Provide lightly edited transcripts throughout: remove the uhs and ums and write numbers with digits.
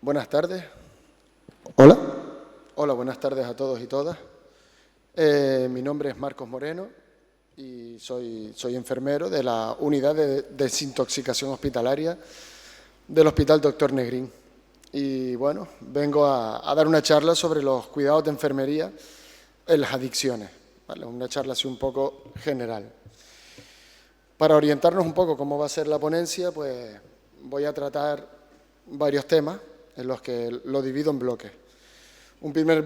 Buenas tardes. Hola. Hola, buenas tardes a todos y todas. Mi nombre es Marcos Moreno y soy enfermero de la unidad de desintoxicación hospitalaria del Hospital Dr. Negrín. Y bueno, vengo a dar una charla sobre los cuidados de enfermería en las adicciones, ¿vale? Una charla así un poco general. Para orientarnos un poco cómo va a ser la ponencia, pues voy a tratar varios temas en los que lo divido en bloques. Un primer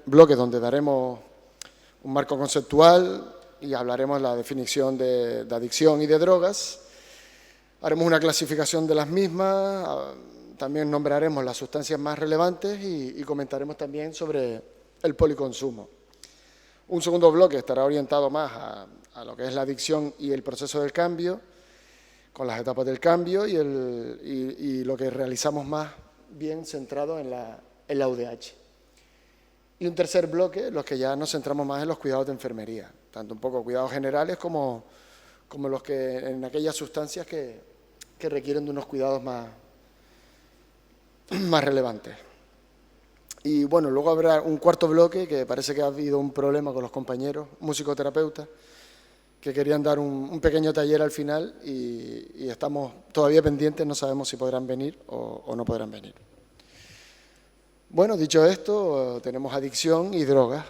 bloque donde daremos un marco conceptual y hablaremos de la definición de adicción y de drogas. Haremos una clasificación de las mismas, también nombraremos las sustancias más relevantes y comentaremos también sobre el policonsumo. Un segundo bloque estará orientado más a lo que es la adicción y el proceso del cambio, con las etapas del cambio y lo que realizamos más bien centrado en la UDH. Y un tercer bloque, los que ya nos centramos más en los cuidados de enfermería, tanto un poco cuidados generales como los que en aquellas sustancias que requieren de unos cuidados más relevantes. Y bueno, luego habrá un cuarto bloque que parece que ha habido un problema con los compañeros musicoterapeutas que querían dar un pequeño taller al final y estamos todavía pendientes, no sabemos si podrán venir o no podrán venir. Bueno, dicho esto, tenemos adicción y drogas.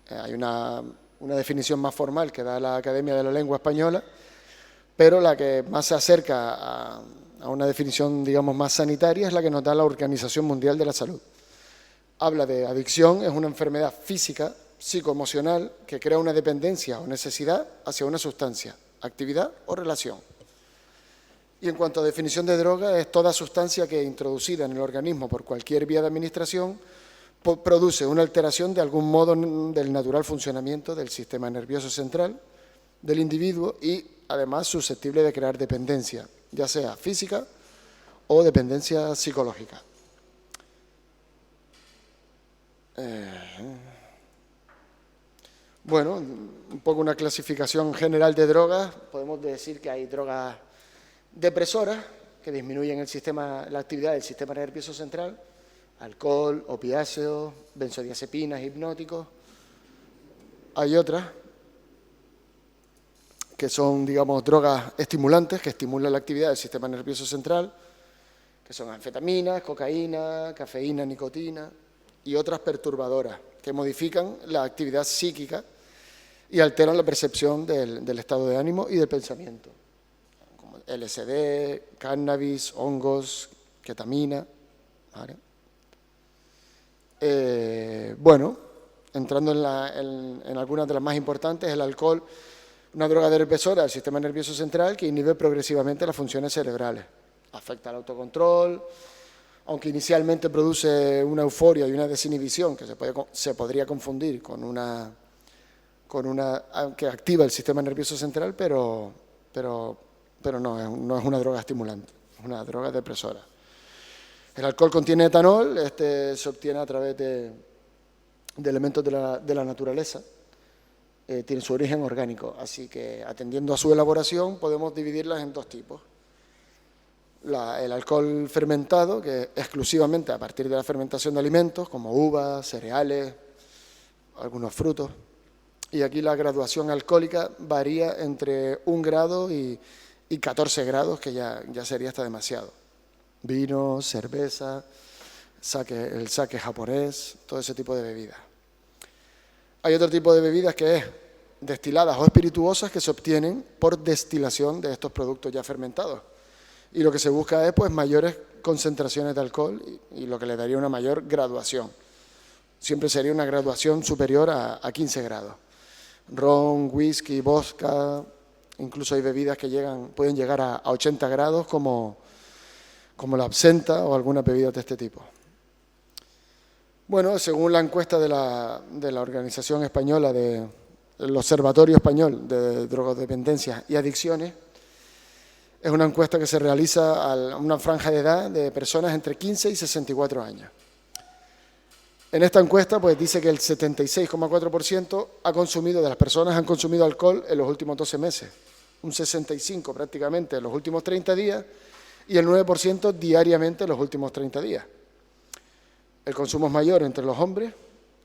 Hay una definición más formal que da la Academia de la Lengua Española, pero la que más se acerca a una definición, digamos, más sanitaria es la que nos da la Organización Mundial de la Salud. Habla de adicción, es una enfermedad física, psicoemocional, que crea una dependencia o necesidad hacia una sustancia, actividad o relación. Y en cuanto a definición de droga, es toda sustancia que, introducida en el organismo por cualquier vía de administración, produce una alteración de algún modo del natural funcionamiento del sistema nervioso central del individuo y, además, susceptible de crear dependencia, ya sea física o dependencia psicológica. Bueno, un poco una clasificación general de drogas. Podemos decir que hay drogas depresoras que disminuyen la actividad del sistema nervioso central, alcohol, opiáceos, benzodiazepinas, hipnóticos. Hay otras que son, digamos, drogas estimulantes que estimulan la actividad del sistema nervioso central, que son anfetaminas, cocaína, cafeína, nicotina, y otras perturbadoras que modifican la actividad psíquica y alteran la percepción del estado de ánimo y del pensamiento, como LSD, cannabis, hongos, ketamina, ¿vale? Bueno, entrando en algunas de las más importantes, el alcohol, una droga depresora del sistema nervioso central que inhibe progresivamente las funciones cerebrales, afecta al autocontrol, aunque inicialmente produce una euforia y una desinhibición que se podría confundir con una que activa el sistema nervioso central, pero no es una droga estimulante, es una droga depresora. El alcohol contiene etanol, se obtiene a través de elementos de la naturaleza, tiene su origen orgánico, así que atendiendo a su elaboración podemos dividirlas en dos tipos. El alcohol fermentado, que exclusivamente a partir de la fermentación de alimentos, como uvas, cereales, algunos frutos. Y aquí la graduación alcohólica varía entre 1 grado y 14 grados, que ya sería hasta demasiado. Vino, cerveza, el sake japonés, todo ese tipo de bebidas. Hay otro tipo de bebidas que es destiladas o espirituosas que se obtienen por destilación de estos productos ya fermentados. Y lo que se busca es pues mayores concentraciones de alcohol y lo que le daría una mayor graduación. Siempre sería una graduación superior a 15 grados. Ron, whisky, vodka, incluso hay bebidas que pueden llegar a 80 grados como la absenta o alguna bebida de este tipo. Bueno, según la encuesta de la Organización Española, del Observatorio Español de Drogodependencias y Adicciones, es una encuesta que se realiza a una franja de edad de personas entre 15 y 64 años. En esta encuesta pues dice que el 76,4% de las personas han consumido alcohol en los últimos 12 meses, un 65% prácticamente en los últimos 30 días y el 9% diariamente en los últimos 30 días. El consumo es mayor entre los hombres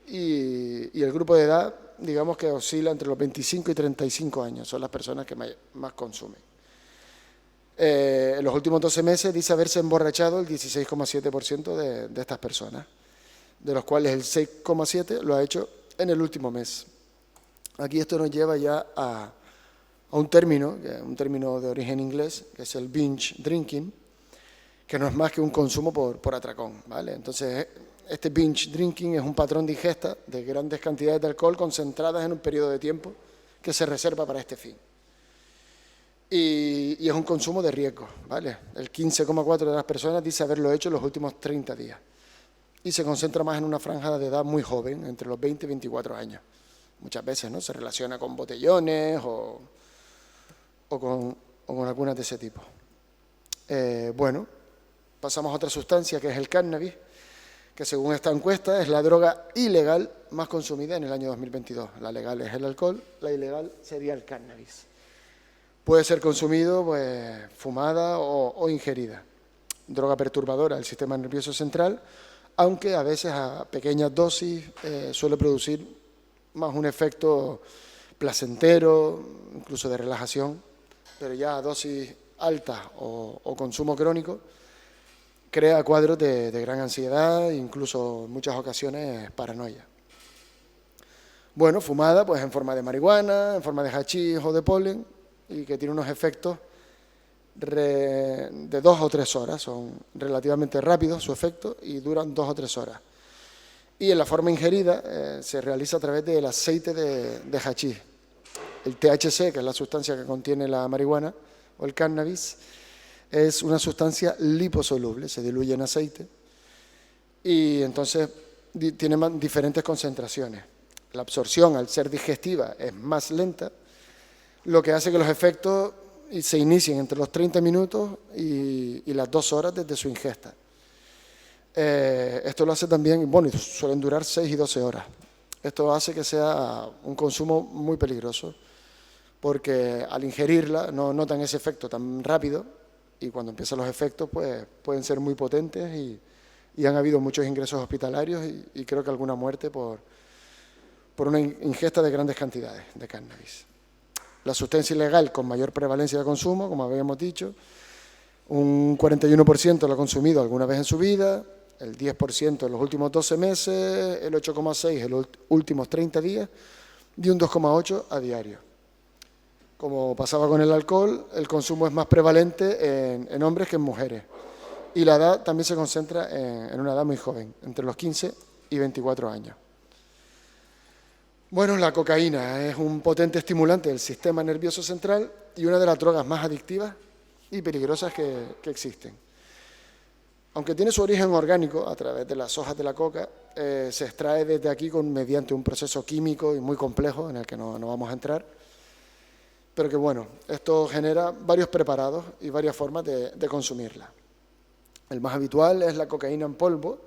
y el grupo de edad, digamos que oscila entre los 25 y 35 años, son las personas que más consumen. En los últimos 12 meses dice haberse emborrachado el 16,7% de estas personas, de los cuales el 6,7% lo ha hecho en el último mes. Aquí esto nos lleva ya a un término de origen inglés, que es el binge drinking, que no es más que un consumo por atracón, ¿vale? Entonces, este binge drinking es un patrón de ingesta de grandes cantidades de alcohol concentradas en un periodo de tiempo que se reserva para este fin. Y es un consumo de riesgo, ¿vale? El 15,4% de las personas dice haberlo hecho en los últimos 30 días. Y se concentra más en una franja de edad muy joven, entre los 20 y 24 años. Muchas veces, ¿no?, se relaciona con botellones o con algunas de ese tipo. Bueno, pasamos a otra sustancia que es el cannabis, que según esta encuesta es la droga ilegal más consumida en el año 2022. La legal es el alcohol, la ilegal sería el cannabis. Puede ser consumido, pues, fumada o ingerida. Droga perturbadora del sistema nervioso central, aunque a veces a pequeñas dosis suele producir más un efecto placentero, incluso de relajación, pero ya a dosis altas o consumo crónico crea cuadros de gran ansiedad, incluso en muchas ocasiones paranoia. Bueno, fumada pues en forma de marihuana, en forma de hachís o de polen, y que tiene unos efectos de 2 o 3 horas, son relativamente rápidos su efecto y duran 2 o 3 horas. Y en la forma ingerida se realiza a través del aceite de hachís. El THC, que es la sustancia que contiene la marihuana o el cannabis, es una sustancia liposoluble, se diluye en aceite y entonces tiene diferentes concentraciones. La absorción, al ser digestiva, es más lenta, lo que hace que los efectos se inicien entre los 30 minutos y las 2 horas desde su ingesta. Esto lo hace también, bueno, suelen durar 6 y 12 horas. Esto hace que sea un consumo muy peligroso, porque al ingerirla no notan ese efecto tan rápido y cuando empiezan los efectos pues pueden ser muy potentes y han habido muchos ingresos hospitalarios y creo que alguna muerte por una ingesta de grandes cantidades de cannabis. La sustancia ilegal con mayor prevalencia de consumo, como habíamos dicho, un 41% lo ha consumido alguna vez en su vida, el 10% en los últimos 12 meses, el 8,6% en los últimos 30 días y un 2,8% a diario. Como pasaba con el alcohol, el consumo es más prevalente en hombres que en mujeres. Y la edad también se concentra en una edad muy joven, entre los 15 y 24 años. Bueno, la cocaína es un potente estimulante del sistema nervioso central y una de las drogas más adictivas y peligrosas que existen. Aunque tiene su origen orgánico a través de las hojas de la coca, se extrae desde aquí mediante un proceso químico y muy complejo en el que no vamos a entrar. Pero que bueno, esto genera varios preparados y varias formas de consumirla. El más habitual es la cocaína en polvo,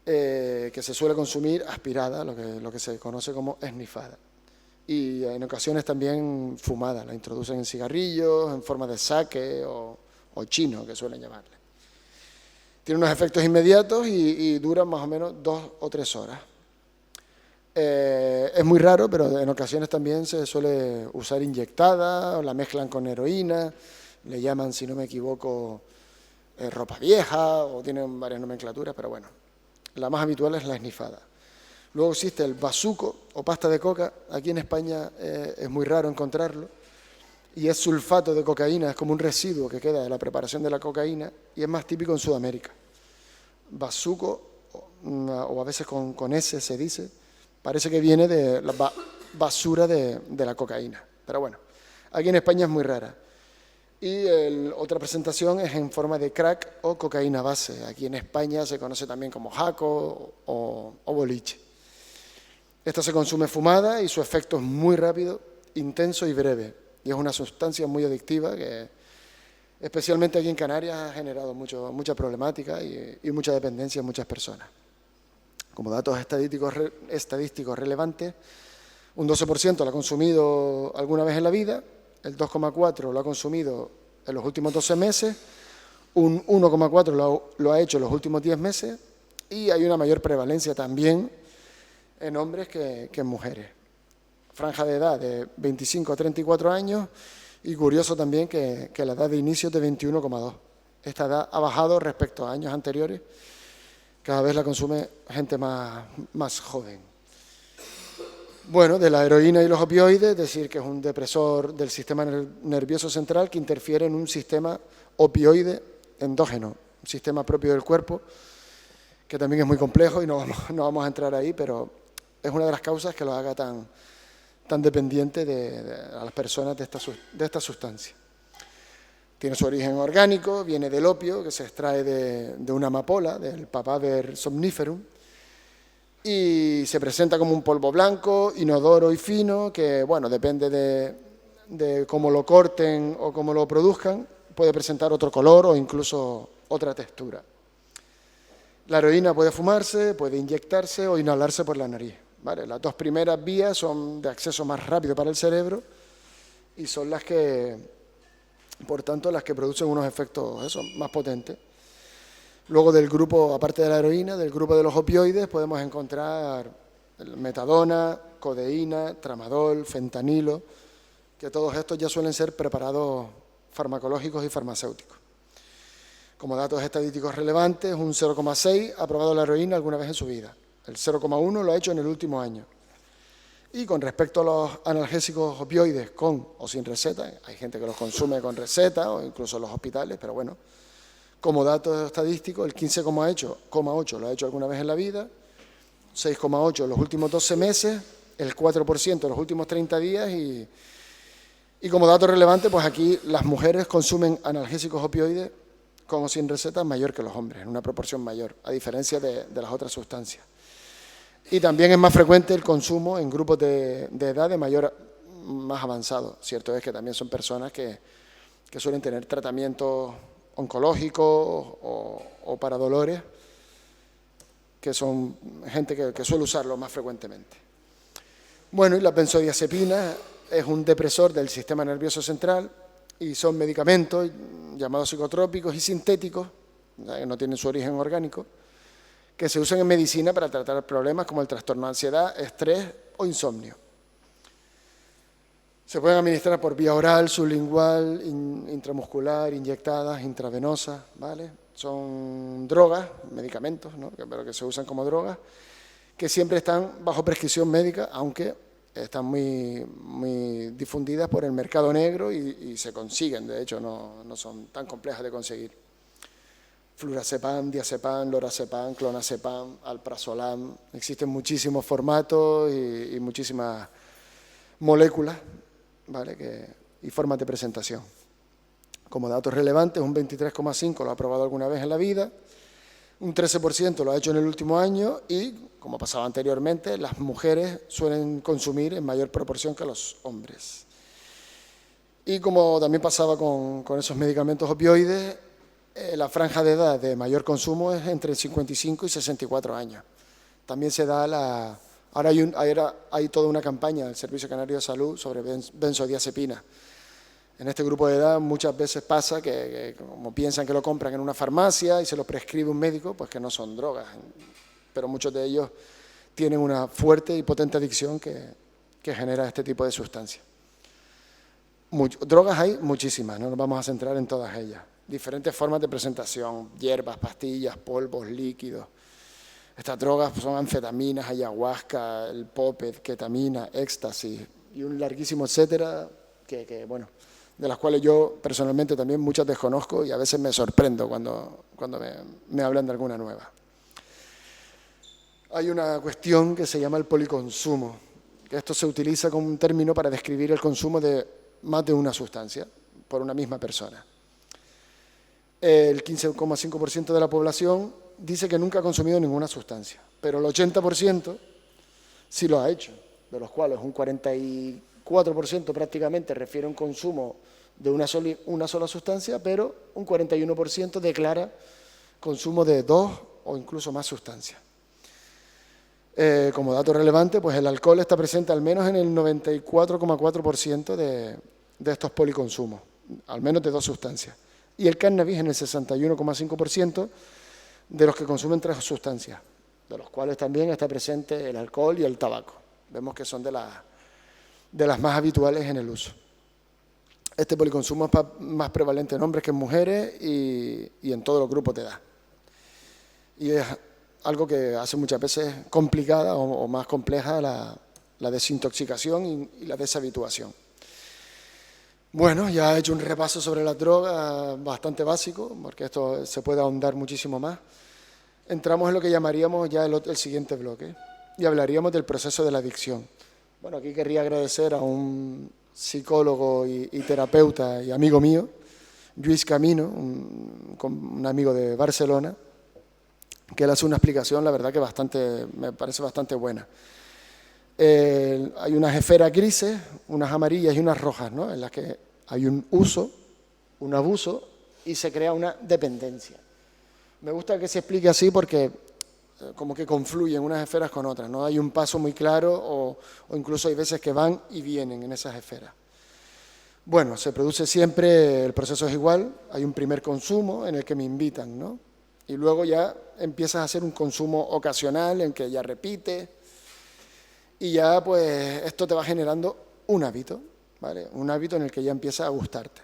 que se suele consumir aspirada, lo que se conoce como esnifada. Y en ocasiones también fumada, la introducen en cigarrillos, en forma de saque o chino, que suelen llamarle. Tiene unos efectos inmediatos y duran más o menos 2 o 3 horas. Es muy raro, pero en ocasiones también se suele usar inyectada, o la mezclan con heroína, le llaman, si no me equivoco, ropa vieja, o tienen varias nomenclaturas, pero bueno, la más habitual es la esnifada. Luego existe el bazuco o pasta de coca, aquí en España es muy raro encontrarlo, y es sulfato de cocaína, es como un residuo que queda de la preparación de la cocaína, y es más típico en Sudamérica. Bazuco, o a veces con S se dice, parece que viene de la basura de la cocaína. Pero bueno, aquí en España es muy rara. Y otra presentación es en forma de crack o cocaína base. Aquí en España se conoce también como jaco o boliche. Esta se consume fumada y su efecto es muy rápido, intenso y breve. Y es una sustancia muy adictiva que, especialmente aquí en Canarias, ha generado mucha problemática y mucha dependencia en muchas personas. Como datos estadísticos relevantes, un 12% lo ha consumido alguna vez en la vida, el 2,4% lo ha consumido en los últimos 12 meses, un 1,4 lo ha hecho en los últimos 10 meses y hay una mayor prevalencia también en hombres que en mujeres. Franja de edad de 25 a 34 años y curioso también que la edad de inicio es de 21,2. Esta edad ha bajado respecto a años anteriores, cada vez la consume gente más joven. Bueno, de la heroína y los opioides, decir que es un depresor del sistema nervioso central que interfiere en un sistema opioide endógeno, un sistema propio del cuerpo, que también es muy complejo y no vamos a entrar ahí, pero es una de las causas que lo haga tan dependiente a las personas de esta sustancia. Tiene su origen orgánico, viene del opio, que se extrae de una amapola, del Papaver somniferum, y se presenta como un polvo blanco, inodoro y fino, que, bueno, depende de cómo lo corten o cómo lo produzcan, puede presentar otro color o incluso otra textura. La heroína puede fumarse, puede inyectarse o inhalarse por la nariz, ¿vale? Las dos primeras vías son de acceso más rápido para el cerebro y son las que, por tanto, las que producen unos efectos más potentes. Luego del grupo, aparte de la heroína, del grupo de los opioides, podemos encontrar metadona, codeína, tramadol, fentanilo, que todos estos ya suelen ser preparados farmacológicos y farmacéuticos. Como datos estadísticos relevantes, un 0,6 ha probado la heroína alguna vez en su vida. El 0,1 lo ha hecho en el último año. Y con respecto a los analgésicos opioides con o sin receta, hay gente que los consume con receta o incluso en los hospitales, pero bueno, como dato estadístico, el 15,8 lo ha hecho alguna vez en la vida, 6,8 en los últimos 12 meses, el 4% en los últimos 30 días y como dato relevante, pues aquí las mujeres consumen analgésicos opioides con o sin receta mayor que los hombres, en una proporción mayor, a diferencia de las otras sustancias. Y también es más frecuente el consumo en grupos de edad más avanzado. Cierto es que también son personas que suelen tener tratamientos oncológicos o para dolores, que son gente que suele usarlo más frecuentemente. Bueno, y la benzodiazepina es un depresor del sistema nervioso central y son medicamentos llamados psicotrópicos y sintéticos, que no tienen su origen orgánico, que se usan en medicina para tratar problemas como el trastorno de ansiedad, estrés o insomnio. Se pueden administrar por vía oral, sublingual, intramuscular, inyectadas, intravenosas, ¿vale? Son drogas, medicamentos, ¿no? Pero que se usan como drogas, que siempre están bajo prescripción médica, aunque están muy difundidas por el mercado negro y se consiguen, de hecho no son tan complejas de conseguir. Flurazepam, diazepam, lorazepam, clonazepam, alprazolam, existen muchísimos formatos y muchísimas moléculas, ¿vale? Y formas de presentación. Como datos relevantes, un 23,5% lo ha probado alguna vez en la vida, un 13% lo ha hecho en el último año y, como pasaba anteriormente, las mujeres suelen consumir en mayor proporción que los hombres. Y como también pasaba con esos medicamentos opioides, la franja de edad de mayor consumo es entre 55 y 64 años. También se da ahora hay toda una campaña del Servicio Canario de Salud sobre benzodiazepina. En este grupo de edad muchas veces pasa que como piensan que lo compran en una farmacia y se lo prescribe un médico, pues que no son drogas, pero muchos de ellos tienen una fuerte y potente adicción que genera este tipo de sustancias. Drogas hay muchísimas, no nos vamos a centrar en todas ellas. Diferentes formas de presentación, hierbas, pastillas, polvos, líquidos. Estas drogas son anfetaminas, ayahuasca, el poped, ketamina, éxtasis y un larguísimo etcétera bueno, de las cuales yo personalmente también muchas desconozco y a veces me sorprendo cuando me hablan de alguna nueva. Hay una cuestión que se llama el policonsumo, que esto se utiliza como un término para describir el consumo de más de una sustancia por una misma persona. El 15,5% de la población dice que nunca ha consumido ninguna sustancia, pero el 80% sí lo ha hecho, de los cuales un 44% prácticamente refiere a un consumo de una sola sustancia, pero un 41% declara consumo de 2 o incluso más sustancias. Como dato relevante, pues el alcohol está presente al menos en el 94,4% de estos policonsumos, al menos de 2 sustancias. y el cannabis en el 61,5% de los que consumen tres sustancias, de los cuales también está presente el alcohol y el tabaco. Vemos que son de las más habituales en el uso. Este policonsumo es más prevalente en hombres que en mujeres y en todos los grupos de edad. Y es algo que hace muchas veces complicada o más compleja la desintoxicación y la deshabituación. Bueno, ya he hecho un repaso sobre las drogas bastante básico, porque esto se puede ahondar muchísimo más. Entramos en lo que llamaríamos ya el siguiente bloque y hablaríamos del proceso de la adicción. Bueno, aquí querría agradecer a un psicólogo y terapeuta y amigo mío, Lluís Camino, un amigo de Barcelona, que él hace una explicación, la verdad que me parece bastante buena. Hay unas esferas grises, unas amarillas y unas rojas, ¿no?, en las que hay un uso, un abuso y se crea una dependencia. Me gusta que se explique así porque como que confluyen unas esferas con otras, no hay un paso muy claro o incluso hay veces que van y vienen en esas esferas. Bueno, se produce siempre, el proceso es igual, hay un primer consumo en el que me invitan, ¿no? Y luego ya empiezas a hacer un consumo ocasional en que ya repites y ya pues esto te va generando un hábito, ¿vale? Un hábito en el que ya empieza a gustarte.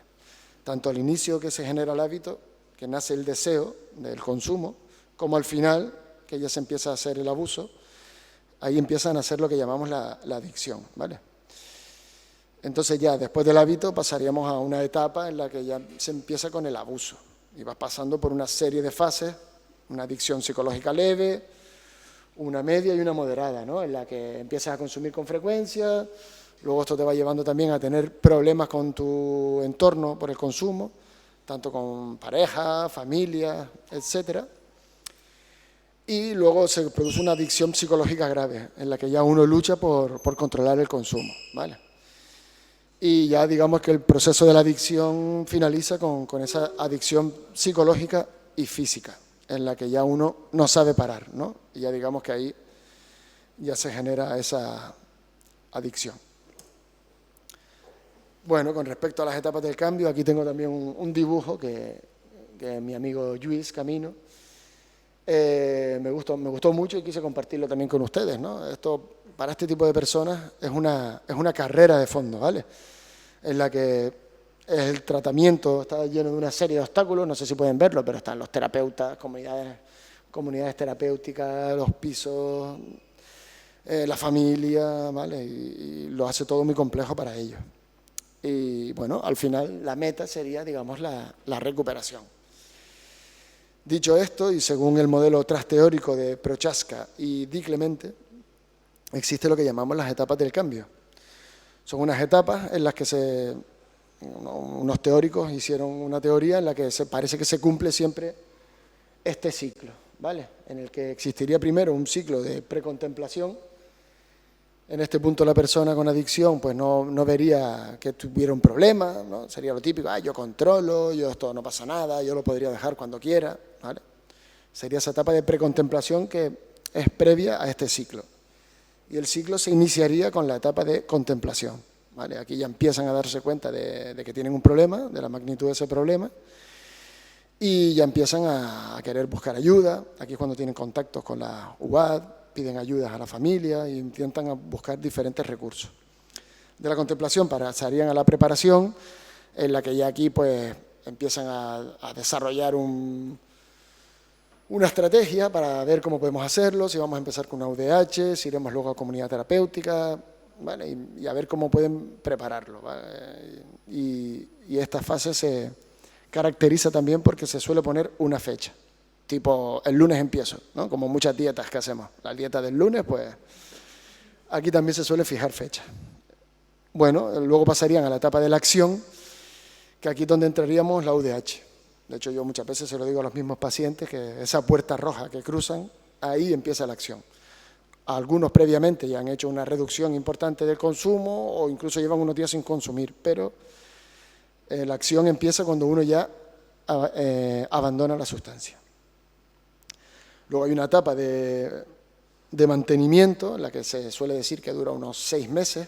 Tanto al inicio que se genera el hábito, que nace el deseo del consumo, como al final, que ya se empieza a hacer el abuso, ahí empiezan a hacer lo que llamamos la adicción, ¿vale? Entonces ya después del hábito pasaríamos a una etapa en la que ya se empieza con el abuso y vas pasando por una serie de fases, una adicción psicológica leve, una media y una moderada, ¿no?, en la que empiezas a consumir con frecuencia, luego esto te va llevando también a tener problemas con tu entorno por el consumo, tanto con pareja, familia, etcétera. Y luego se produce una adicción psicológica grave, en la que ya uno lucha por controlar el consumo, ¿vale? Y ya digamos que el proceso de la adicción finaliza con esa adicción psicológica y física, en la que ya uno no sabe parar, ¿no? Y ya digamos que ahí ya se genera esa adicción. Bueno, con respecto a las etapas del cambio, aquí tengo también un dibujo que mi amigo Lluís Camino me gustó mucho y quise compartirlo también con ustedes, ¿no? Esto, para este tipo de personas, es una carrera de fondo, ¿vale? En la que el tratamiento está lleno de una serie de obstáculos, no sé si pueden verlo, pero están los terapeutas, comunidades terapéuticas, los pisos, la familia, ¿vale? Y lo hace todo muy complejo para ellos. Y bueno, al final la meta sería, digamos, la recuperación. Dicho esto, y según el modelo trasteórico de Prochaska y Di Clemente, existe lo que llamamos las etapas del cambio. Son unas etapas en las que unos teóricos hicieron una teoría en la que parece que se cumple siempre este ciclo, ¿vale? En el que existiría primero un ciclo de precontemplación. En este punto la persona con adicción pues no vería que tuviera un problema, ¿no? Sería lo típico, yo controlo, esto no pasa nada, yo lo podría dejar cuando quiera, ¿vale? Sería esa etapa de precontemplación que es previa a este ciclo. Y el ciclo se iniciaría con la etapa de contemplación, ¿vale? Aquí ya empiezan a darse cuenta de que tienen un problema, de la magnitud de ese problema, y ya empiezan a querer buscar ayuda. Aquí es cuando tienen contactos con la UAD, piden ayudas a la familia e intentan buscar diferentes recursos. De la contemplación pasarían a la preparación, en la que ya aquí pues empiezan a desarrollar una estrategia para ver cómo podemos hacerlo, si vamos a empezar con una UDH, si iremos luego a comunidad terapéutica, ¿vale? Y a ver cómo pueden prepararlo, ¿vale? Y esta fase se caracteriza también porque se suele poner una fecha. Tipo, el lunes empiezo, ¿no? Como muchas dietas que hacemos. La dieta del lunes, pues, aquí también se suele fijar fecha. Bueno, luego pasarían a la etapa de la acción, que aquí es donde entraríamos la UDH. De hecho, yo muchas veces se lo digo a los mismos pacientes, que esa puerta roja que cruzan, ahí empieza la acción. Algunos previamente ya han hecho una reducción importante del consumo o incluso llevan unos días sin consumir, pero la acción empieza cuando uno ya abandona la sustancia. Luego hay una etapa de mantenimiento, en la que se suele decir que dura unos 6 meses,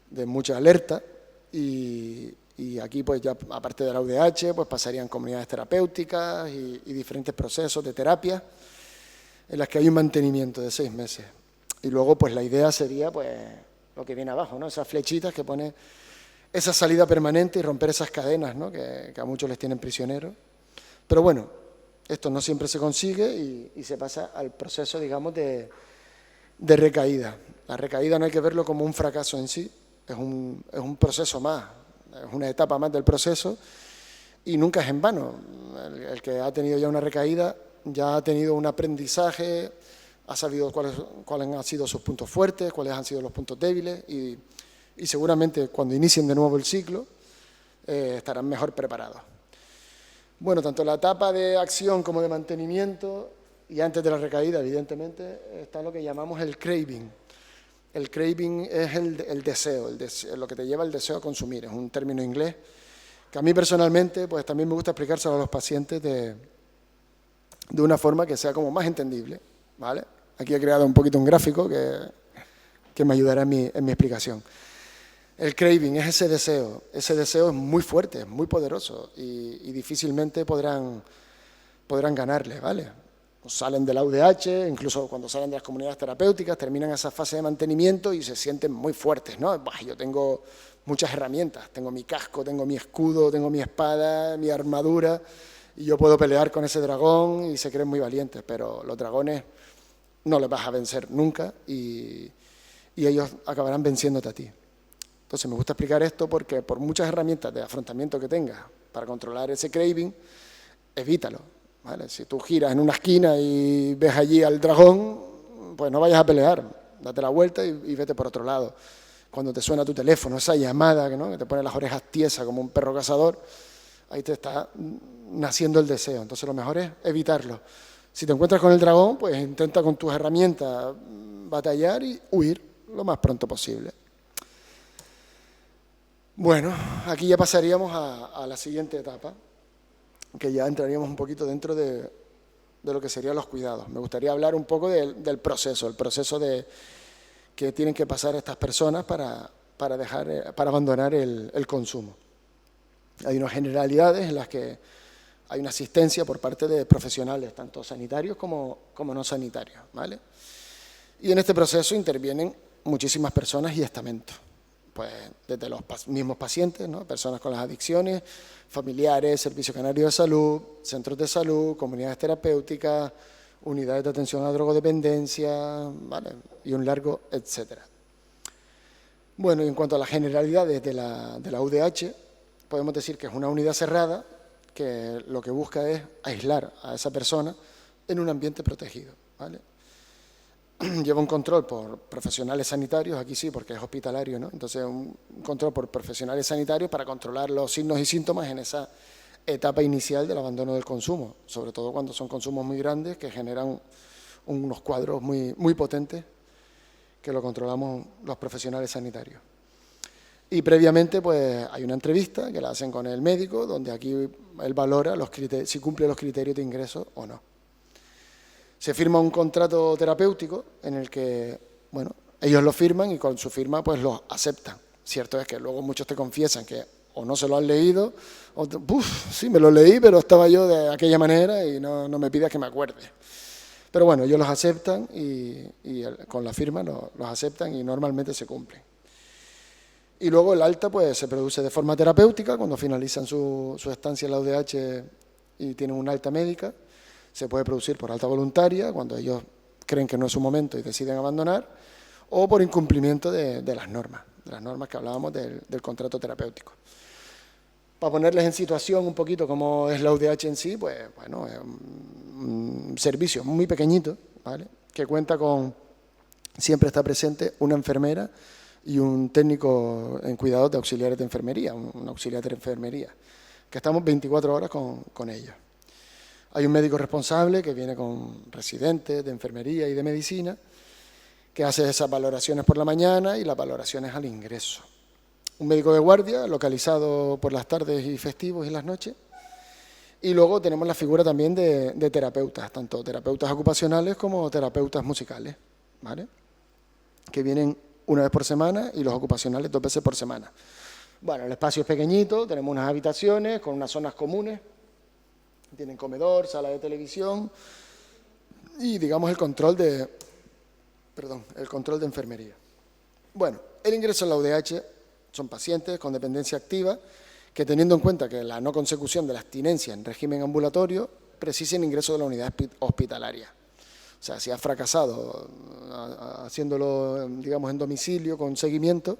de mucha alerta, y Y aquí, pues ya aparte de la UDH, pues pasarían comunidades terapéuticas y diferentes procesos de terapia en las que hay un mantenimiento de 6 meses. Y luego, pues la idea sería, pues, lo que viene abajo, ¿no? Esas flechitas que pone esa salida permanente y romper esas cadenas, ¿no? que a muchos les tienen prisioneros. Pero bueno, esto no siempre se consigue y se pasa al proceso, digamos, de recaída. La recaída no hay que verlo como un fracaso en sí, es un proceso más, es una etapa más del proceso y nunca es en vano. El que ha tenido ya una recaída ya ha tenido un aprendizaje, ha sabido cuáles han sido sus puntos fuertes, cuáles han sido los puntos débiles y seguramente cuando inicien de nuevo el ciclo estarán mejor preparados. Bueno, tanto la etapa de acción como de mantenimiento y antes de la recaída, evidentemente, está lo que llamamos el craving. El craving es el deseo, lo que te lleva el deseo a consumir, es un término inglés que a mí personalmente pues también me gusta explicárselo a los pacientes de una forma que sea como más entendible, ¿vale? Aquí he creado un poquito un gráfico que me ayudará en mi explicación. El craving es ese deseo es muy fuerte, es muy poderoso y difícilmente podrán ganarle, ¿vale? Salen de la UDH, incluso cuando salen de las comunidades terapéuticas, terminan esa fase de mantenimiento y se sienten muy fuertes, ¿no? Yo tengo muchas herramientas, tengo mi casco, tengo mi escudo, tengo mi espada, mi armadura y yo puedo pelear con ese dragón y se creen muy valientes, pero los dragones no les vas a vencer nunca y ellos acabarán venciéndote a ti. Entonces me gusta explicar esto porque por muchas herramientas de afrontamiento que tengas para controlar ese craving, evítalo, ¿vale? Si tú giras en una esquina y ves allí al dragón, pues no vayas a pelear, date la vuelta y vete por otro lado. Cuando te suena tu teléfono, esa llamada, ¿no? Que te pone las orejas tiesas como un perro cazador, ahí te está naciendo el deseo. Entonces lo mejor es evitarlo. Si te encuentras con el dragón, pues intenta con tus herramientas batallar y huir lo más pronto posible. Bueno, aquí ya pasaríamos a la siguiente etapa, que ya entraríamos un poquito dentro de lo que serían los cuidados. Me gustaría hablar un poco del proceso, el proceso que tienen que pasar estas personas para abandonar el consumo. Hay unas generalidades en las que hay una asistencia por parte de profesionales, tanto sanitarios como no sanitarios, ¿vale? Y en este proceso intervienen muchísimas personas y estamentos. Pues desde los mismos pacientes, ¿no? Personas con las adicciones, familiares, Servicio Canario de Salud, centros de salud, comunidades terapéuticas, unidades de atención a drogodependencia, ¿vale? Y un largo etcétera. Bueno, y en cuanto a las generalidades de la UDH, podemos decir que es una unidad cerrada que lo que busca es aislar a esa persona en un ambiente protegido, ¿vale? Lleva un control por profesionales sanitarios, aquí sí, porque es hospitalario, ¿no? Entonces, un control por profesionales sanitarios para controlar los signos y síntomas en esa etapa inicial del abandono del consumo, sobre todo cuando son consumos muy grandes que generan unos cuadros muy, muy potentes que lo controlamos los profesionales sanitarios. Y previamente, pues, hay una entrevista que la hacen con el médico, donde aquí él valora si cumple los criterios de ingreso o no. Se firma un contrato terapéutico en el que, bueno, ellos lo firman y con su firma pues lo aceptan. Cierto es que luego muchos te confiesan que o no se lo han leído, o sí, me lo leí, pero estaba yo de aquella manera y no me pidas que me acuerde. Pero bueno, ellos los aceptan y con la firma los aceptan y normalmente se cumplen. Y luego el alta pues se produce de forma terapéutica cuando finalizan su estancia en la UDH y tienen una alta médica. Se puede producir por alta voluntaria, cuando ellos creen que no es su momento y deciden abandonar, o por incumplimiento de las normas que hablábamos del contrato terapéutico. Para ponerles en situación un poquito cómo es la UDH en sí, pues bueno, es un servicio muy pequeñito, ¿vale? Que cuenta con, siempre está presente una enfermera y un técnico en cuidados de auxiliares de enfermería, un auxiliar de enfermería, que estamos 24 horas con ellos. Hay un médico responsable que viene con residentes de enfermería y de medicina, que hace esas valoraciones por la mañana y las valoraciones al ingreso. Un médico de guardia, localizado por las tardes y festivos y las noches. Y luego tenemos la figura también de terapeutas, tanto terapeutas ocupacionales como terapeutas musicales, ¿vale? Que vienen una vez por semana y los ocupacionales 2 veces por semana. Bueno, el espacio es pequeñito, tenemos unas habitaciones con unas zonas comunes, tienen comedor, sala de televisión y, digamos, el control de enfermería. Bueno, el ingreso en la UDH son pacientes con dependencia activa que, teniendo en cuenta que la no consecución de la abstinencia en régimen ambulatorio, precisen ingreso de la unidad hospitalaria. O sea, si ha fracasado haciéndolo, digamos, en domicilio, con seguimiento,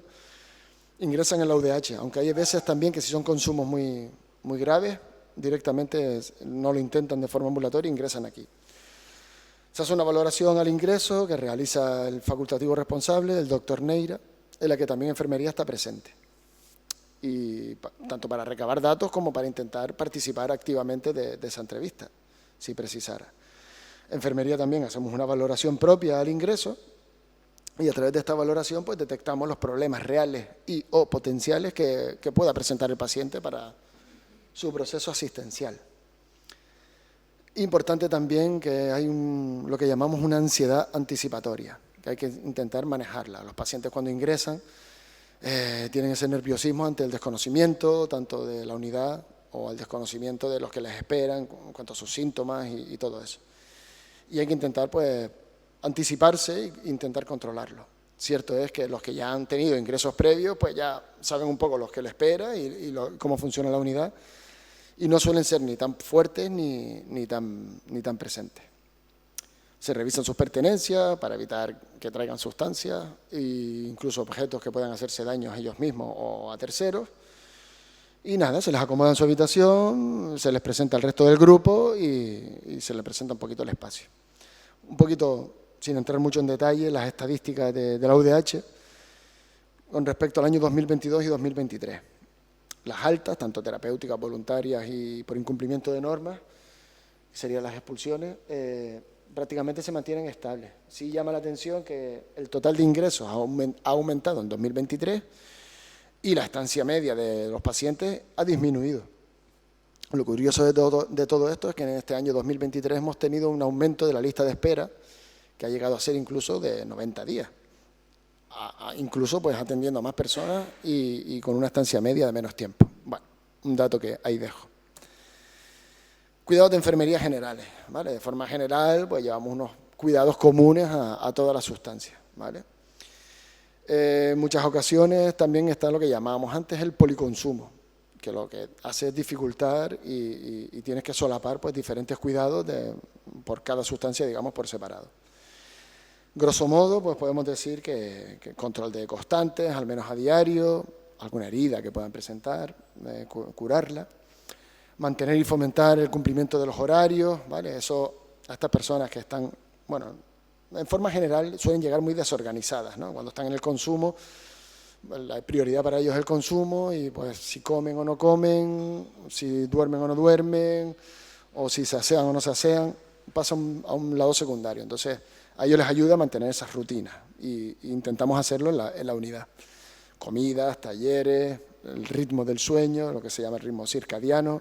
ingresan en la UDH, aunque hay veces también que si son consumos muy, muy graves, directamente no lo intentan de forma ambulatoria, ingresan aquí. Se hace una valoración al ingreso que realiza el facultativo responsable, el doctor Neira, en la que también enfermería está presente. Y tanto para recabar datos como para intentar participar activamente de esa entrevista, si precisara. Enfermería también hacemos una valoración propia al ingreso y a través de esta valoración pues detectamos los problemas reales y o potenciales que pueda presentar el paciente para su proceso asistencial. Importante también que hay lo que llamamos una ansiedad anticipatoria, que hay que intentar manejarla. Los pacientes cuando ingresan tienen ese nerviosismo ante el desconocimiento, tanto de la unidad o al desconocimiento de los que les esperan en cuanto a sus síntomas y todo eso. Y hay que intentar pues anticiparse e intentar controlarlo. Cierto es que los que ya han tenido ingresos previos pues ya saben un poco lo que les espera y cómo funciona la unidad, y no suelen ser ni tan fuertes ni tan presentes. Se revisan sus pertenencias para evitar que traigan sustancias e incluso objetos que puedan hacerse daños a ellos mismos o a terceros. Y nada, se les acomoda en su habitación, se les presenta al resto del grupo y se les presenta un poquito el espacio. Un poquito, sin entrar mucho en detalle, las estadísticas de la UDH con respecto al año 2022 y 2023. Las altas, tanto terapéuticas, voluntarias y por incumplimiento de normas, serían las expulsiones, prácticamente se mantienen estables. Sí llama la atención que el total de ingresos ha aumentado en 2023 y la estancia media de los pacientes ha disminuido. Lo curioso de todo esto es que en este año 2023 hemos tenido un aumento de la lista de espera que ha llegado a ser incluso de 90 días. Incluso pues atendiendo a más personas y con una estancia media de menos tiempo. Bueno, un dato que ahí dejo. Cuidados de enfermería generales, ¿vale? De forma general, pues llevamos unos cuidados comunes a todas las sustancias, ¿vale? En muchas ocasiones también está lo que llamábamos antes el policonsumo, que lo que hace es dificultar y tienes que solapar pues diferentes cuidados por cada sustancia, digamos, por separado. Grosso modo, pues podemos decir que control de constantes, al menos a diario, alguna herida que puedan presentar, curarla, mantener y fomentar el cumplimiento de los horarios, ¿vale? Eso a estas personas que están, bueno, en forma general suelen llegar muy desorganizadas, ¿no? Cuando están en el consumo, la prioridad para ellos es el consumo y pues si comen o no comen, si duermen o no duermen, o si se asean o no se asean, pasan a un lado secundario. Entonces, a ellos les ayuda a mantener esas rutinas e intentamos hacerlo en la unidad. Comidas, talleres, el ritmo del sueño, lo que se llama el ritmo circadiano,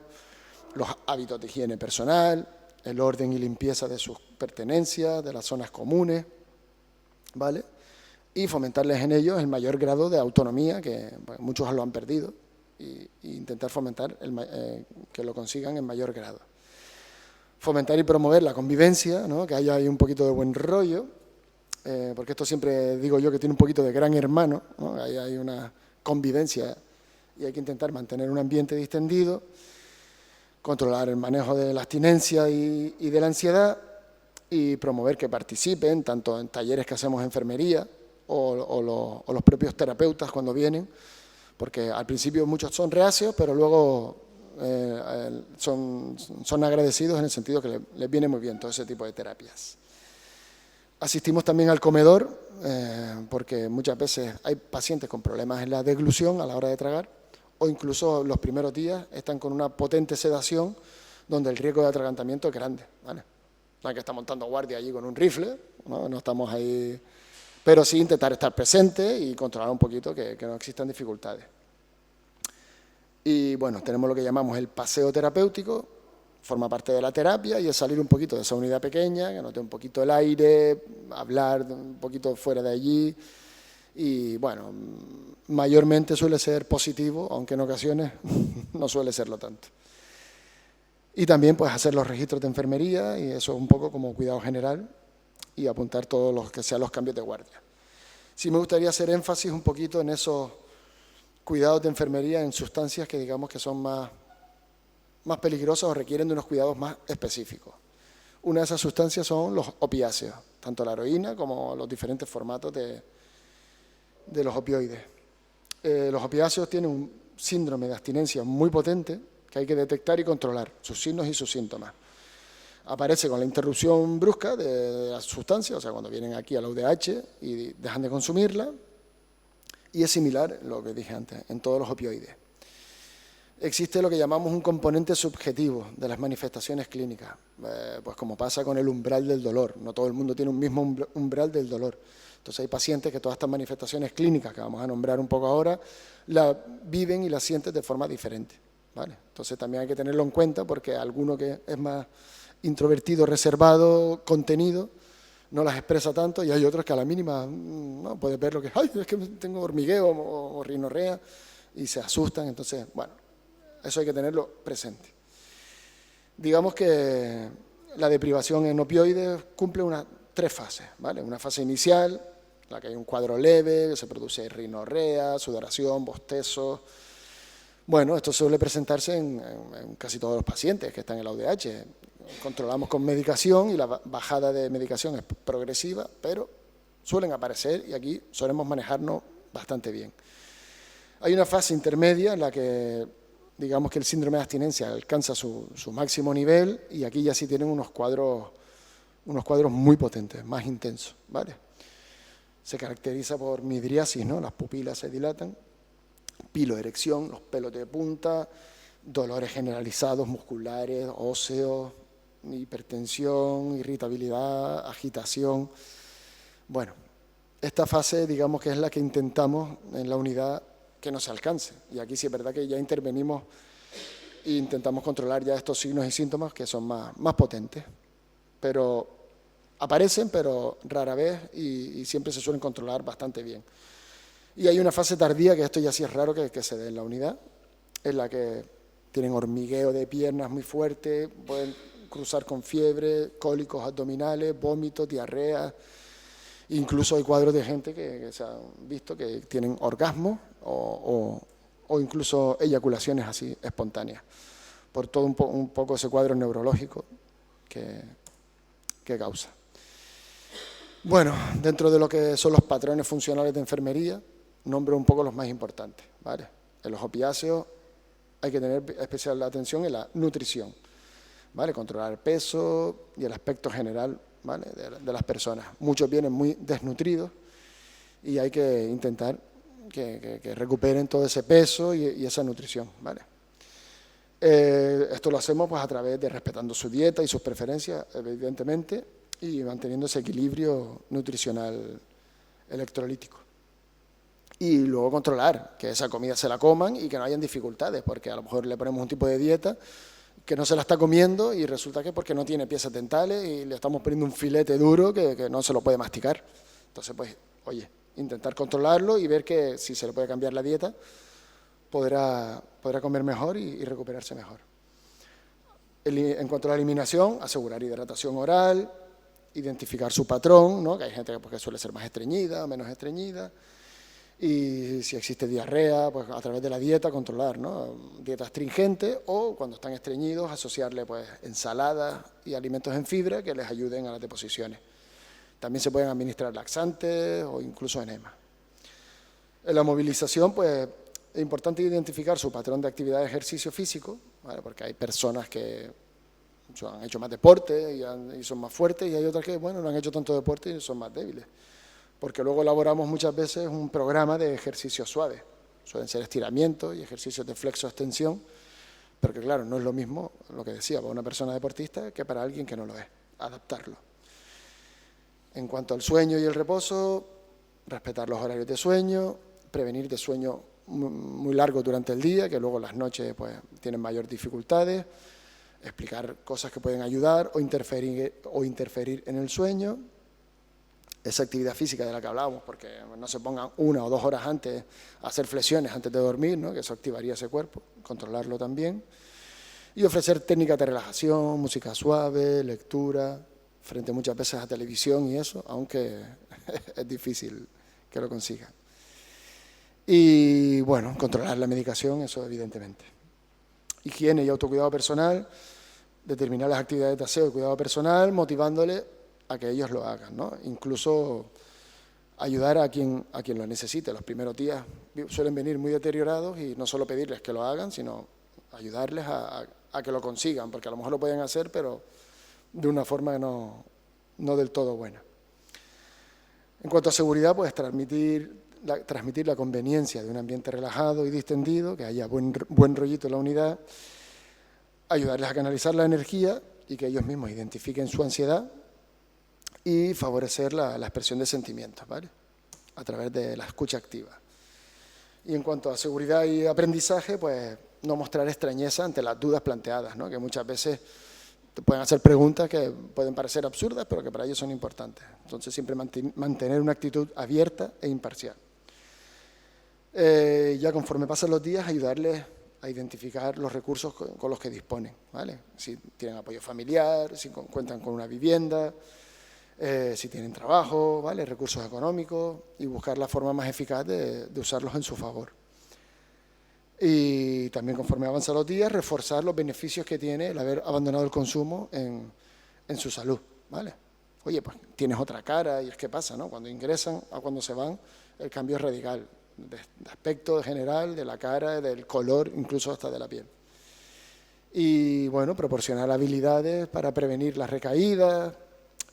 los hábitos de higiene personal, el orden y limpieza de sus pertenencias, de las zonas comunes, ¿vale? Y fomentarles en ellos el mayor grado de autonomía, que bueno, muchos lo han perdido, e intentar fomentar que lo consigan en mayor grado. Fomentar y promover la convivencia, ¿no? Que haya ahí un poquito de buen rollo, porque esto siempre digo yo que tiene un poquito de gran hermano, ¿no? Ahí hay una convivencia y hay que intentar mantener un ambiente distendido, controlar el manejo de la abstinencia y de la ansiedad y promover que participen tanto en talleres que hacemos en enfermería o los propios terapeutas cuando vienen, porque al principio muchos son reacios, pero luego son agradecidos en el sentido que les viene muy bien todo ese tipo de terapias. Asistimos también al comedor, porque muchas veces hay pacientes con problemas en la deglución a la hora de tragar, o incluso los primeros días están con una potente sedación donde el riesgo de atragantamiento es grande, ¿vale? No hay que estar montando guardia allí con un rifle, no estamos ahí, pero sí intentar estar presente y controlar un poquito que no existan dificultades. Y bueno, tenemos lo que llamamos el paseo terapéutico, forma parte de la terapia y es salir un poquito de esa unidad pequeña, que note un poquito el aire, hablar un poquito fuera de allí y bueno, mayormente suele ser positivo, aunque en ocasiones no suele serlo tanto. Y también pues hacer los registros de enfermería, y eso un poco como cuidado general, y apuntar todos los que sean los cambios de guardia. Sí me gustaría hacer énfasis un poquito en esos cuidados de enfermería en sustancias que digamos que son más peligrosas o requieren de unos cuidados más específicos. Una de esas sustancias son los opiáceos, tanto la heroína como los diferentes formatos de los opioides. Los opiáceos tienen un síndrome de abstinencia muy potente que hay que detectar y controlar, sus signos y sus síntomas. Aparece con la interrupción brusca de la sustancia, o sea, cuando vienen aquí a la UDH y dejan de consumirla, y es similar, lo que dije antes, en todos los opioides. Existe lo que llamamos un componente subjetivo de las manifestaciones clínicas, pues como pasa con el umbral del dolor, no todo el mundo tiene un mismo umbral del dolor. Entonces hay pacientes que todas estas manifestaciones clínicas, que vamos a nombrar un poco ahora, las viven y las sienten de forma diferente, ¿vale? Entonces también hay que tenerlo en cuenta porque alguno que es más introvertido, reservado, contenido, no las expresa tanto, y hay otros que a la mínima no puedes ver lo que ay, es que tengo hormigueo o rinorrea, y se asustan. Entonces, bueno, eso hay que tenerlo presente. Digamos que la deprivación en opioides cumple tres fases, ¿vale? Una fase inicial, en la que hay un cuadro leve, que se produce rinorrea, sudoración, bostezo. Bueno, esto suele presentarse en casi todos los pacientes que están en la UDH. Controlamos con medicación y la bajada de medicación es progresiva, pero suelen aparecer y aquí solemos manejarnos bastante bien. Hay una fase intermedia en la que digamos que el síndrome de abstinencia alcanza su máximo nivel y aquí ya sí tienen unos cuadros muy potentes, más intensos, ¿vale? Se caracteriza por midriasis, ¿no? Las pupilas se dilatan, piloerección, los pelos de punta, dolores generalizados, musculares, óseos, hipertensión, irritabilidad, agitación. Bueno, esta fase digamos que es la que intentamos en la unidad que no se alcance. Y aquí sí es verdad que ya intervenimos e intentamos controlar ya estos signos y síntomas que son más potentes. Pero aparecen, pero rara vez y siempre se suelen controlar bastante bien. Y hay una fase tardía, que esto ya sí es raro que se dé en la unidad, en la que tienen hormigueo de piernas muy fuerte, pueden cruzar con fiebre, cólicos abdominales, vómitos, diarrea. Incluso hay cuadros de gente que se han visto que tienen orgasmos o incluso eyaculaciones así espontáneas, por todo un poco ese cuadro neurológico que causa. Bueno, dentro de lo que son los patrones funcionales de enfermería, nombro un poco los más importantes, ¿vale? En los opiáceos hay que tener especial atención en la nutrición, ¿vale? Controlar el peso y el aspecto general, ¿vale? de las personas. Muchos vienen muy desnutridos y hay que intentar que recuperen todo ese peso y esa nutrición, ¿vale? Esto lo hacemos pues a través de respetando su dieta y sus preferencias, evidentemente, y manteniendo ese equilibrio nutricional electrolítico. Y luego controlar que esa comida se la coman y que no hayan dificultades, porque a lo mejor le ponemos un tipo de dieta que no se la está comiendo y resulta que porque no tiene piezas dentales y le estamos poniendo un filete duro que no se lo puede masticar. Entonces, pues, oye, intentar controlarlo y ver que si se le puede cambiar la dieta, podrá comer mejor y recuperarse mejor. En cuanto a la eliminación, asegurar hidratación oral, identificar su patrón, ¿no? Que hay gente que suele ser más estreñida, menos estreñida. Y si existe diarrea, pues a través de la dieta controlar, ¿no? Dieta astringente o cuando están estreñidos asociarle pues ensaladas y alimentos en fibra que les ayuden a las deposiciones. También se pueden administrar laxantes o incluso enema. En la movilización, pues es importante identificar su patrón de actividad de ejercicio físico, ¿vale? Porque hay personas que han hecho más deporte y son más fuertes y hay otras que, bueno, no han hecho tanto deporte y son más débiles. Porque luego elaboramos muchas veces un programa de ejercicios suaves. Suelen ser estiramientos y ejercicios de flexo-extensión, pero que claro, no es lo mismo lo que decía para una persona deportista que para alguien que no lo es, adaptarlo. En cuanto al sueño y el reposo, respetar los horarios de sueño, prevenir de sueño muy largo durante el día, que luego las noches pues, tienen mayor dificultades, explicar cosas que pueden ayudar o interferir en el sueño. esa actividad física de la que hablábamos, porque no se pongan 1 o 2 horas antes a hacer flexiones antes de dormir, ¿no? Que eso activaría ese cuerpo, controlarlo también. Y ofrecer técnicas de relajación, música suave, lectura, frente muchas veces a televisión y eso, aunque es difícil que lo consigan. Y bueno, controlar la medicación, eso evidentemente. Higiene y autocuidado personal, determinar las actividades de aseo y cuidado personal, motivándole a que ellos lo hagan, ¿no? Incluso ayudar a quien lo necesite. Los primeros días suelen venir muy deteriorados y no solo pedirles que lo hagan, sino ayudarles a que lo consigan, porque a lo mejor lo pueden hacer, pero de una forma que no del todo buena. En cuanto a seguridad, pues transmitir la conveniencia de un ambiente relajado y distendido, que haya buen rollito en la unidad, ayudarles a canalizar la energía y que ellos mismos identifiquen su ansiedad y favorecer la expresión de sentimientos, ¿vale? A través de la escucha activa. Y en cuanto a seguridad y aprendizaje, pues no mostrar extrañeza ante las dudas planteadas, ¿no? Que muchas veces te pueden hacer preguntas que pueden parecer absurdas, pero que para ellos son importantes. Entonces, siempre mantener una actitud abierta e imparcial. Ya conforme pasan los días, ayudarles a identificar los recursos con los que disponen, ¿vale? Si tienen apoyo familiar, si cuentan con una vivienda, si tienen trabajo, ¿vale? Recursos económicos, y buscar la forma más eficaz de usarlos en su favor. Y también, conforme avanzan los días, reforzar los beneficios que tiene el haber abandonado el consumo en su salud, ¿vale? Oye, pues tienes otra cara, y es que pasa, ¿no? Cuando ingresan a cuando se van, el cambio es radical, de aspecto general, de la cara, del color, incluso hasta de la piel. Y, bueno, proporcionar habilidades para prevenir las recaídas,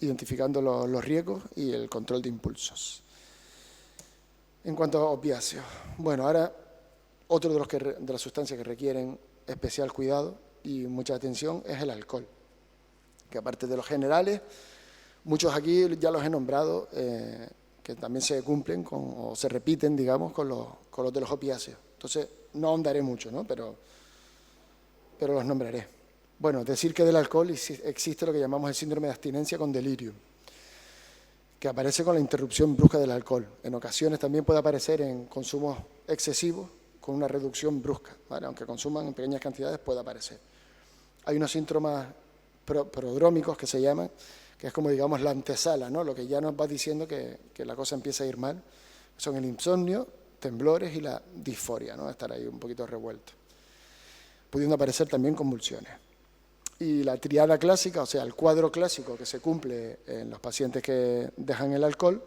identificando los riesgos y el control de impulsos. En cuanto a opiáceos, bueno, ahora otro de las sustancias que requieren especial cuidado y mucha atención es el alcohol, que aparte de los generales, muchos aquí ya los he nombrado, que también se cumplen o se repiten, digamos, con los de los opiáceos. Entonces, no ahondaré mucho, ¿no? Pero los nombraré. Bueno, decir que del alcohol existe lo que llamamos el síndrome de abstinencia con delirio, que aparece con la interrupción brusca del alcohol. En ocasiones también puede aparecer en consumos excesivos con una reducción brusca, ¿vale? Aunque consuman en pequeñas cantidades, puede aparecer. Hay unos síntomas prodrómicos que se llaman, que es como, digamos, la antesala, ¿no? Lo que ya nos va diciendo que la cosa empieza a ir mal. Son el insomnio, temblores y la disforia, ¿no? Estar ahí un poquito revuelto. Pudiendo aparecer también convulsiones. Y la triada clásica, o sea, el cuadro clásico que se cumple en los pacientes que dejan el alcohol,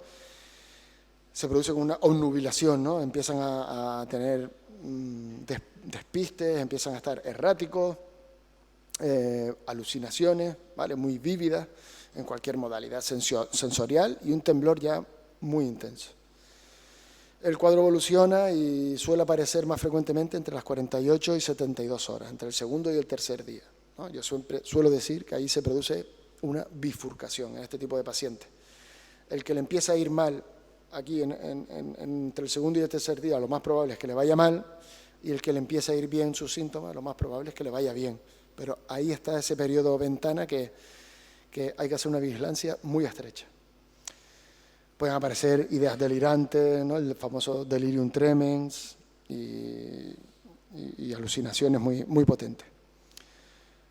se produce con una obnubilación, ¿no? Empiezan a tener despistes, empiezan a estar erráticos, alucinaciones, ¿vale? Muy vívidas en cualquier modalidad sensorial y un temblor ya muy intenso. El cuadro evoluciona y suele aparecer más frecuentemente entre las 48 y 72 horas, entre el segundo y el tercer día, ¿no? Yo siempre suelo decir que ahí se produce una bifurcación en este tipo de pacientes. El que le empieza a ir mal aquí entre el segundo y el tercer día, lo más probable es que le vaya mal, y el que le empieza a ir bien sus síntomas, lo más probable es que le vaya bien. Pero ahí está ese periodo ventana que hay que hacer una vigilancia muy estrecha. Pueden aparecer ideas delirantes, ¿no? El famoso delirium tremens y alucinaciones muy potentes.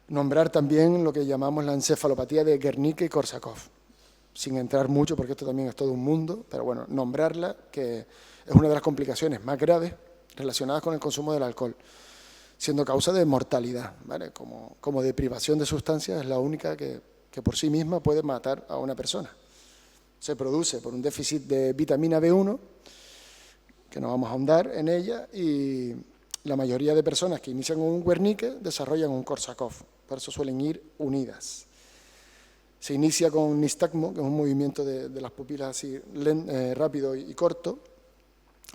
Nombrar también lo que llamamos la encefalopatía de Guernica y Korsakoff, sin entrar mucho porque esto también es todo un mundo, pero bueno, nombrarla, que es una de las complicaciones más graves relacionadas con el consumo del alcohol, siendo causa de mortalidad, ¿vale? Como deprivación de sustancias es la única que por sí misma puede matar a una persona. Se produce por un déficit de vitamina B1, que no vamos a ahondar en ella, y la mayoría de personas que inician con un Wernicke desarrollan un Korsakoff, por eso suelen ir unidas. Se inicia con nistagmo, que es un movimiento de las pupilas así rápido y corto,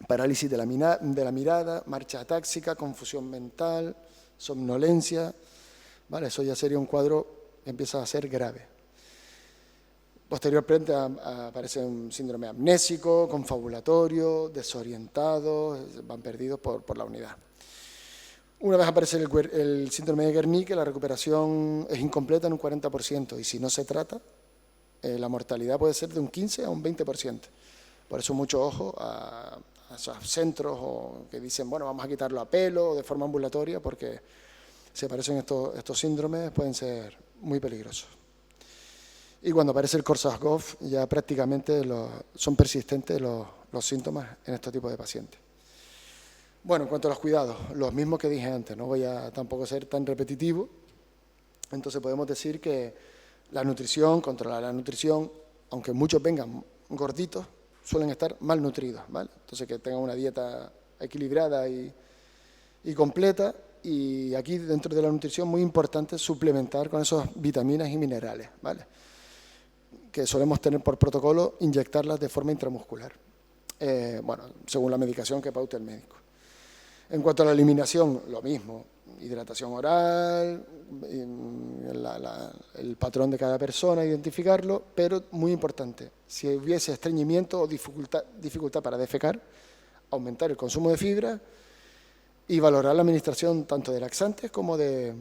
parálisis de la mirada, marcha atáxica, confusión mental, somnolencia, ¿vale? Eso ya sería un cuadro que empieza a ser grave. Posteriormente aparece un síndrome amnésico, confabulatorio, desorientado, van perdidos por la unidad. Una vez aparece el síndrome de Guernica, la recuperación es incompleta en un 40%, y si no se trata, la mortalidad puede ser de un 15 a un 20%. Por eso mucho ojo a esos centros que dicen, bueno, vamos a quitarlo a pelo o de forma ambulatoria, porque si aparecen estos síndromes pueden ser muy peligrosos. Y cuando aparece el Korsakoff ya prácticamente son persistentes los síntomas en este tipo de pacientes. Bueno, en cuanto a los cuidados, los mismos que dije antes, no voy a tampoco ser tan repetitivo. Entonces podemos decir que la nutrición, controlar la nutrición, aunque muchos vengan gorditos, suelen estar malnutridos, ¿vale? Entonces que tengan una dieta equilibrada y completa. Y aquí dentro de la nutrición muy importante suplementar con esas vitaminas y minerales, ¿vale? Que solemos tener por protocolo, inyectarlas de forma intramuscular, bueno, según la medicación que paute el médico. En cuanto a la eliminación, lo mismo, hidratación oral, el patrón de cada persona, identificarlo, pero muy importante, si hubiese estreñimiento o dificultad para defecar, aumentar el consumo de fibra y valorar la administración tanto de laxantes como de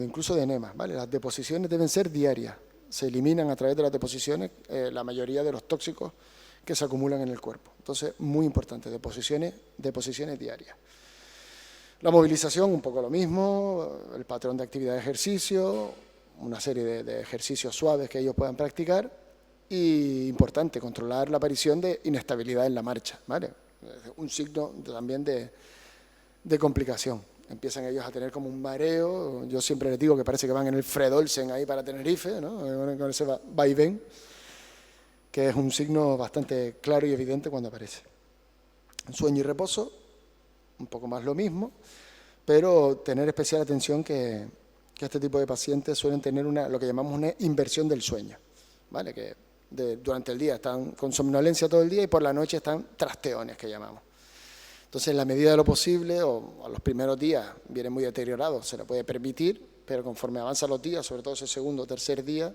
incluso de enemas, ¿vale? Las deposiciones deben ser diarias, se eliminan a través de las deposiciones la mayoría de los tóxicos que se acumulan en el cuerpo. Entonces, muy importante, deposiciones diarias. La movilización, un poco lo mismo, el patrón de actividad de ejercicio, una serie de ejercicios suaves que ellos puedan practicar y, importante, controlar la aparición de inestabilidad en la marcha, ¿vale? Un signo también de complicación. Empiezan ellos a tener como un mareo, yo siempre les digo que parece que van en el Fred Olsen ahí para Tenerife, ¿no? Con ese vaivén, que es un signo bastante claro y evidente cuando aparece. Sueño y reposo, un poco más lo mismo, pero tener especial atención que este tipo de pacientes suelen tener lo que llamamos una inversión del sueño, ¿vale? Que durante el día están con somnolencia todo el día y por la noche están trasteones, que llamamos. Entonces, en la medida de lo posible, o a los primeros días vienen muy deteriorados, se le puede permitir, pero conforme avanzan los días, sobre todo ese segundo o tercer día,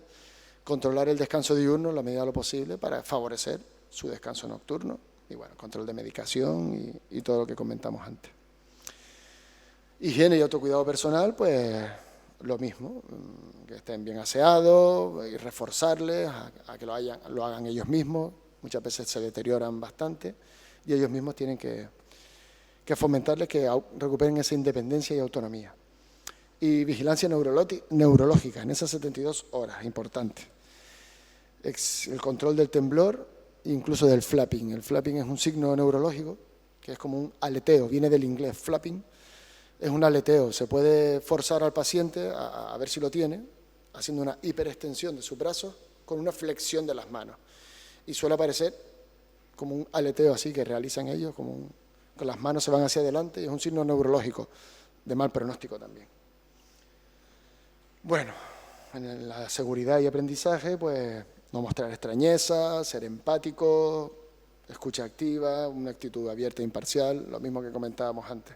controlar el descanso diurno en la medida de lo posible para favorecer su descanso nocturno y, bueno, control de medicación y todo lo que comentamos antes. Higiene y autocuidado personal, pues lo mismo, que estén bien aseados y reforzarles a que lo hagan ellos mismos. Muchas veces se deterioran bastante y ellos mismos tienen que fomentarles que recuperen esa independencia y autonomía. Y vigilancia neurológica en esas 72 horas, importante. El control del temblor, incluso del flapping. El flapping es un signo neurológico que es como un aleteo, viene del inglés flapping. Es un aleteo, se puede forzar al paciente a ver si lo tiene, haciendo una hiperextensión de sus brazos con una flexión de las manos. Y suele aparecer como un aleteo así que realizan ellos, con las manos se van hacia adelante, y es un signo neurológico de mal pronóstico también. Bueno, en la seguridad y aprendizaje, pues no mostrar extrañeza, ser empático, escucha activa, una actitud abierta e imparcial, lo mismo que comentábamos antes.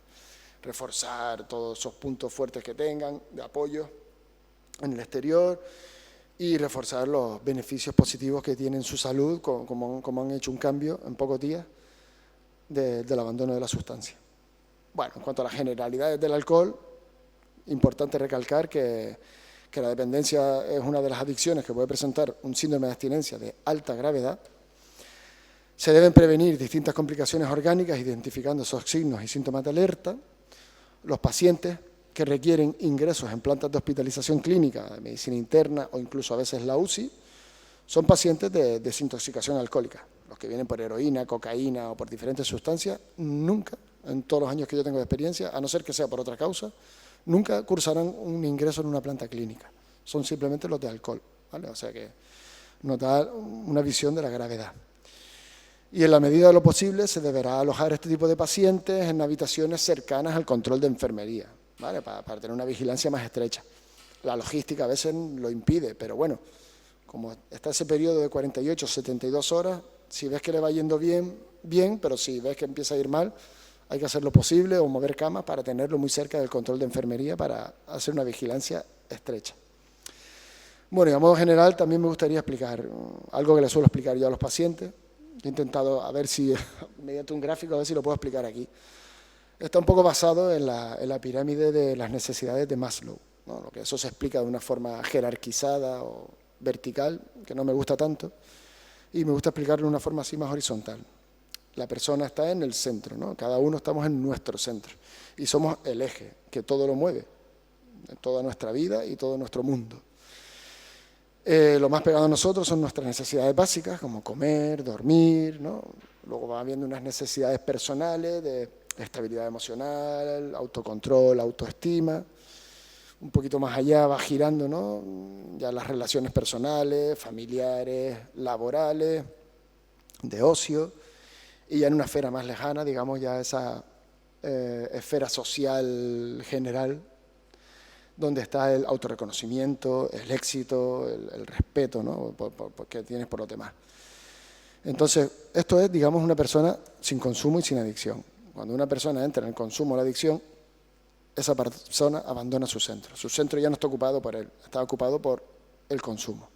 Reforzar todos esos puntos fuertes que tengan de apoyo en el exterior y reforzar los beneficios positivos que tienen su salud, como han hecho un cambio en pocos días del abandono de la sustancia. Bueno, en cuanto a las generalidades del alcohol, importante recalcar que la dependencia es una de las adicciones que puede presentar un síndrome de abstinencia de alta gravedad. Se deben prevenir distintas complicaciones orgánicas identificando esos signos y síntomas de alerta. Los pacientes que requieren ingresos en plantas de hospitalización clínica, de medicina interna o incluso a veces la UCI, son pacientes de desintoxicación alcohólica. Los que vienen por heroína, cocaína o por diferentes sustancias, nunca, en todos los años que yo tengo de experiencia, a no ser que sea por otra causa, nunca cursarán un ingreso en una planta clínica. Son simplemente los de alcohol, ¿vale? O sea que nos da una visión de la gravedad. Y en la medida de lo posible se deberá alojar este tipo de pacientes en habitaciones cercanas al control de enfermería, ¿vale? Para tener una vigilancia más estrecha. La logística a veces lo impide, pero bueno, como está ese periodo de 48, 72 horas, si ves que le va yendo bien, bien, pero si ves que empieza a ir mal, hay que hacer lo posible o mover camas para tenerlo muy cerca del control de enfermería para hacer una vigilancia estrecha. Bueno, y a modo general también me gustaría explicar algo que le suelo explicar yo a los pacientes. He intentado a ver si, mediante un gráfico, a ver si lo puedo explicar aquí. Está un poco basado en la pirámide de las necesidades de Maslow, ¿no? Lo que eso se explica de una forma jerarquizada o vertical, que no me gusta tanto, y me gusta explicarlo de una forma así más horizontal. La persona está en el centro, ¿no? Cada uno estamos en nuestro centro y somos el eje que todo lo mueve, toda nuestra vida y todo nuestro mundo. Lo más pegado a nosotros son nuestras necesidades básicas, como comer, dormir, ¿no? Luego va habiendo unas necesidades personales de estabilidad emocional, autocontrol, autoestima. Un poquito más allá va girando, ¿no? Ya las relaciones personales, familiares, laborales, de ocio, y ya en una esfera más lejana, digamos, ya esa esfera social general, donde está el autorreconocimiento, el éxito, el respeto, ¿no? Que tienes por los demás. Entonces, esto es, digamos, una persona sin consumo y sin adicción. Cuando una persona entra en el consumo o la adicción, esa persona abandona su centro. Su centro ya no está ocupado por él, está ocupado por el consumo.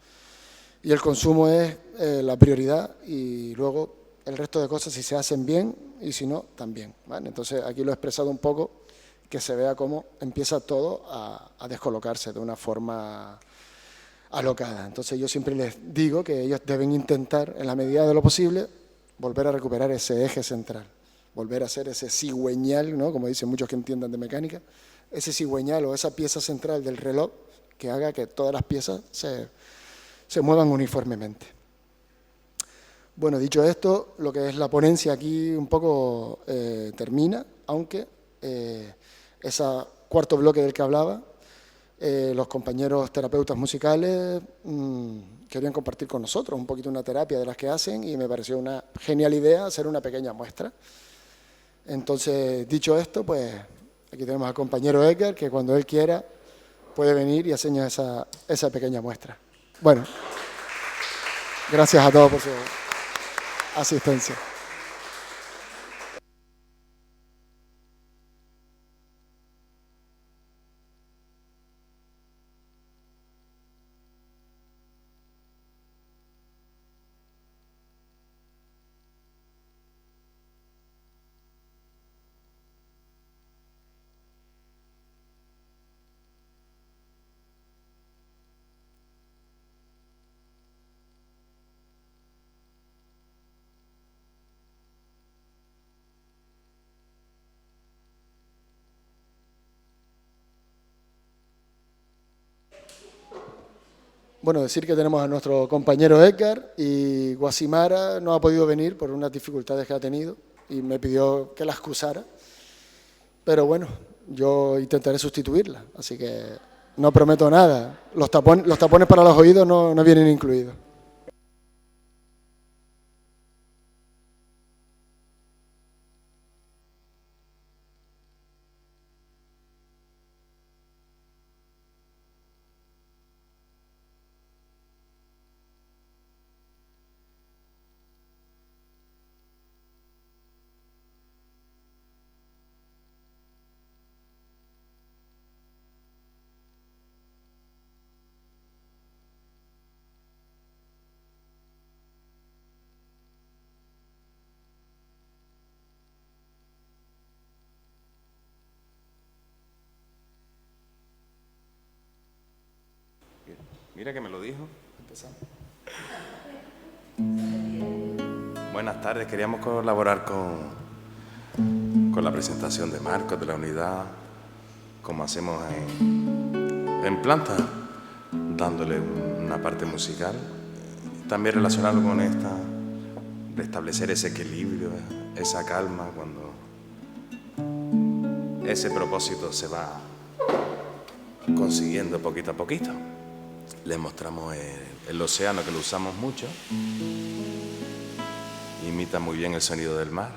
Y el consumo es la prioridad, y luego el resto de cosas, si se hacen bien y si no, también, ¿vale? Entonces, aquí lo he expresado un poco, que se vea cómo empieza todo a descolocarse de una forma alocada. Entonces, yo siempre les digo que ellos deben intentar, en la medida de lo posible, volver a recuperar ese eje central, volver a hacer ese cigüeñal, ¿no? Como dicen muchos que entiendan de mecánica, ese cigüeñal o esa pieza central del reloj que haga que todas las piezas se muevan uniformemente. Bueno, dicho esto, lo que es la ponencia aquí un poco termina, aunque ese cuarto bloque del que hablaba, los compañeros terapeutas musicales querían compartir con nosotros un poquito una terapia de las que hacen, y me pareció una genial idea hacer una pequeña muestra. Entonces, dicho esto, pues aquí tenemos al compañero Edgar, que cuando él quiera puede venir y enseñar esa pequeña muestra. Bueno, gracias a todos por su asistencia. Bueno, decir que tenemos a nuestro compañero Edgar, y Guasimara no ha podido venir por unas dificultades que ha tenido y me pidió que la excusara, pero bueno, yo intentaré sustituirla, así que no prometo nada. Los tapones para los oídos no vienen incluidos. Mira que me lo dijo. Empezamos. Buenas tardes, queríamos colaborar con la presentación de Marcos de la unidad, como hacemos en planta, dándole una parte musical, también relacionarlo con restablecer ese equilibrio, esa calma, cuando ese propósito se va consiguiendo poquito a poquito. Les mostramos el océano, que lo usamos mucho. Imita muy bien el sonido del mar.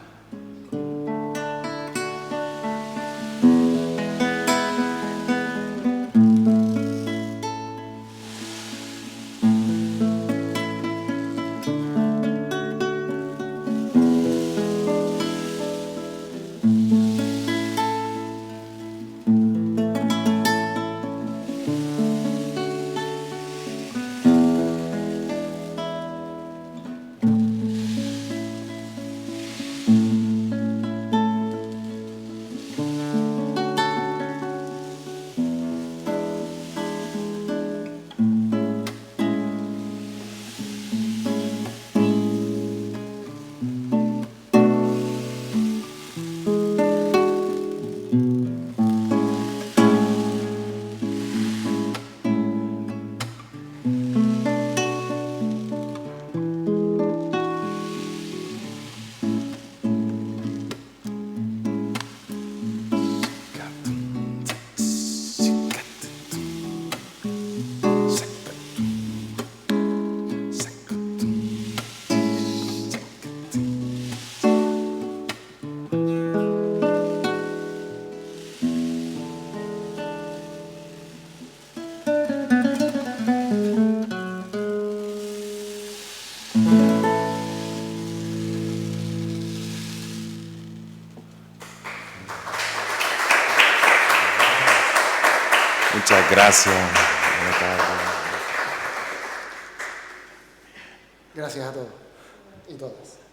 Muchas gracias. Buenas tardes. Gracias a todos y todas.